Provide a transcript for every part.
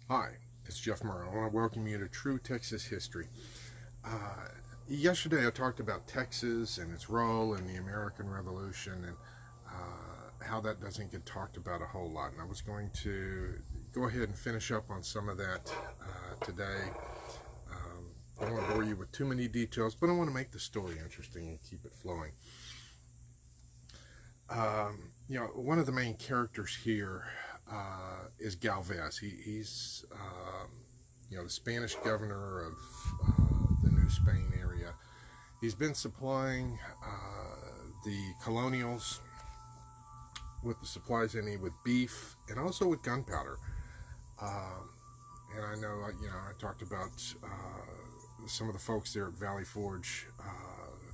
Hi, it's Jeff Murrow. I want to welcome you to True Texas History. Uh, Yesterday I talked about Texas and its role in the American Revolution and how that doesn't get talked about a whole lot. And I was going to go ahead and finish up on some of that today. I don't want to bore you with too many details, but I want to make the story interesting and keep it flowing. One of the main characters here is Galvez. He's the Spanish governor of the New Spain area. He's been supplying the colonials with the supplies they need, with beef and also with gunpowder. And I know, I talked about some of the folks there at Valley Forge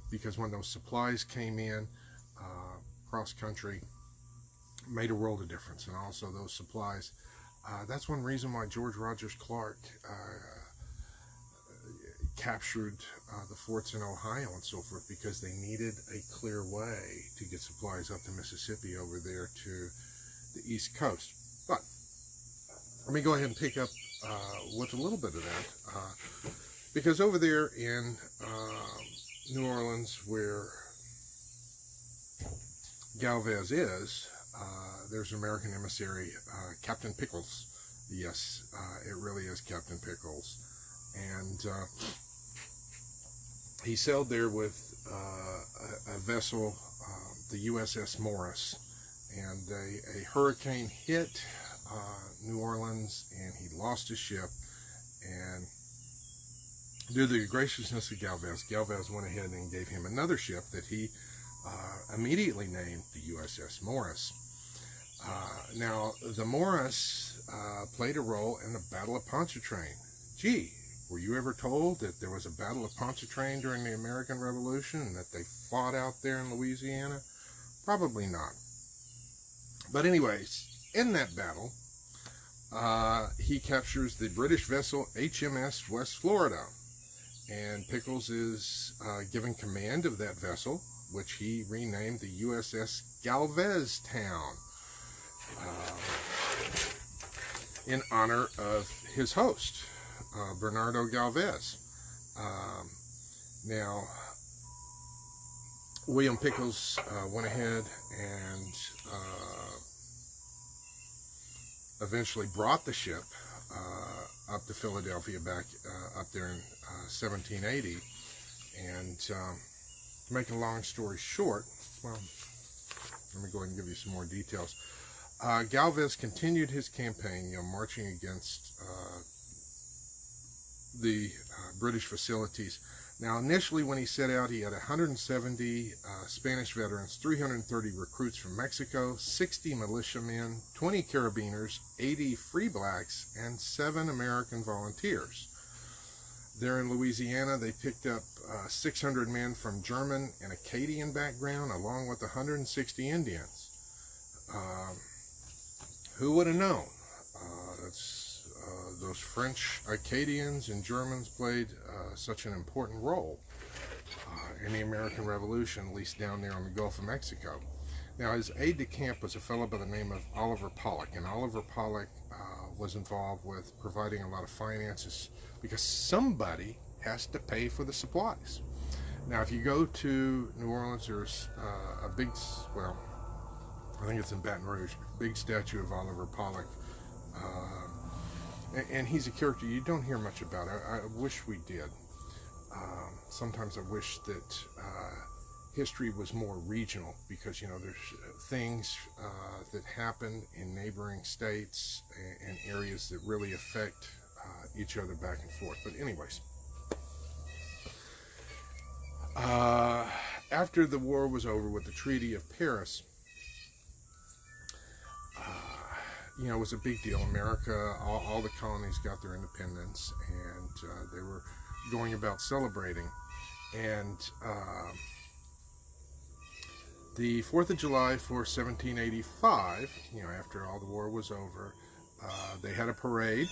because when those supplies came in cross country, made a world of difference. And also those supplies, that's one reason why George Rogers Clark captured the forts in Ohio and so forth, because they needed a clear way to get supplies up the Mississippi over there to the East Coast. But let me go ahead and pick up with a little bit of that, because over there in New Orleans, where Galvez is, there's an American emissary, Captain Pickles. Yes, it really is Captain Pickles. And he sailed there with a vessel, the USS Morris, and a hurricane hit New Orleans, and he lost his ship. And due to the graciousness of Galvez, Galvez went ahead and gave him another ship that he immediately named the USS Morris. Now, the Morris played a role in the Battle of Pontchartrain. Gee, were you ever told that there was a Battle of Pontchartrain during the American Revolution and that they fought out there in Louisiana? Probably not. But anyways, in that battle, he captures the British vessel HMS West Florida. And Pickles is given command of that vessel, which he renamed the USS Galvez Town, in honor of his host, Bernardo Galvez. Now, William Pickles went ahead and eventually brought the ship up to Philadelphia, back up there in 1780. And to make a long story short, well, let me go ahead and give you some more details. Galvez continued his campaign, marching against the British facilities. Now, initially when he set out, he had 170 Spanish veterans, 330 recruits from Mexico, 60 militiamen, 20 carabiners, 80 free blacks, and 7 American volunteers. There in Louisiana, they picked up 600 men from German and Acadian background, along with 160 Indians. Who would have known? Those French Acadians and Germans played such an important role in the American Revolution, at least down there on the Gulf of Mexico. Now, his aide-de-camp was a fellow by the name of Oliver Pollock, and Oliver Pollock was involved with providing a lot of finances, because somebody has to pay for the supplies. Now, if you go to New Orleans, there's a big, well, I think it's in Baton Rouge, big statue of Oliver Pollock. And he's a character you don't hear much about. I wish we did. Sometimes I wish that history was more regional, because, there's things that happen in neighboring states and areas that really affect each other back and forth. But anyways, after the war was over with the Treaty of Paris, it was a big deal. America, all the colonies got their independence, and they were going about celebrating. And the 4th of July for 1785, after all the war was over, they had a parade.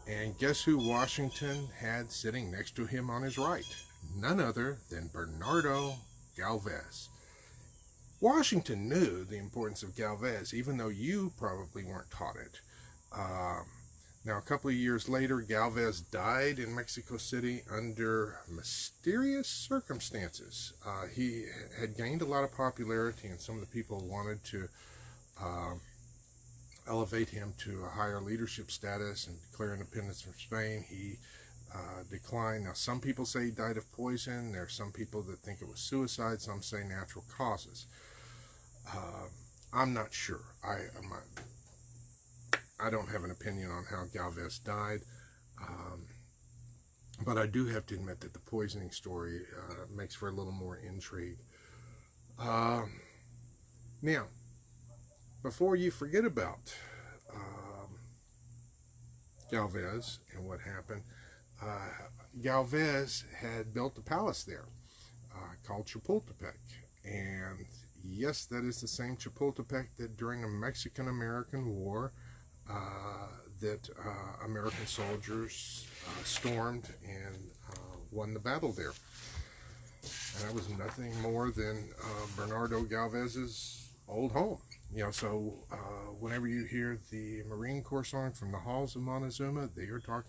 And guess who Washington had sitting next to him on his right? None other than Bernardo Galvez. Washington knew the importance of Galvez, even though you probably weren't taught it. Now, a couple of years later, Galvez died in Mexico City under mysterious circumstances. He had gained a lot of popularity, and some of the people wanted to elevate him to a higher leadership status and declare independence from Spain. He declined. Now, some people say he died of poison. There are some people that think it was suicide. Some say natural causes. I'm not sure. I don't have an opinion on how Galvez died, but I do have to admit that the poisoning story makes for a little more intrigue. Now, before you forget about Galvez and what happened, Galvez had built a palace there called Chapultepec, and yes, that is the same Chapultepec that during the Mexican-American War that American soldiers stormed and won the battle there. And that was nothing more than Bernardo Galvez's old home. So whenever you hear the Marine Corps song from the halls of Montezuma, they are talking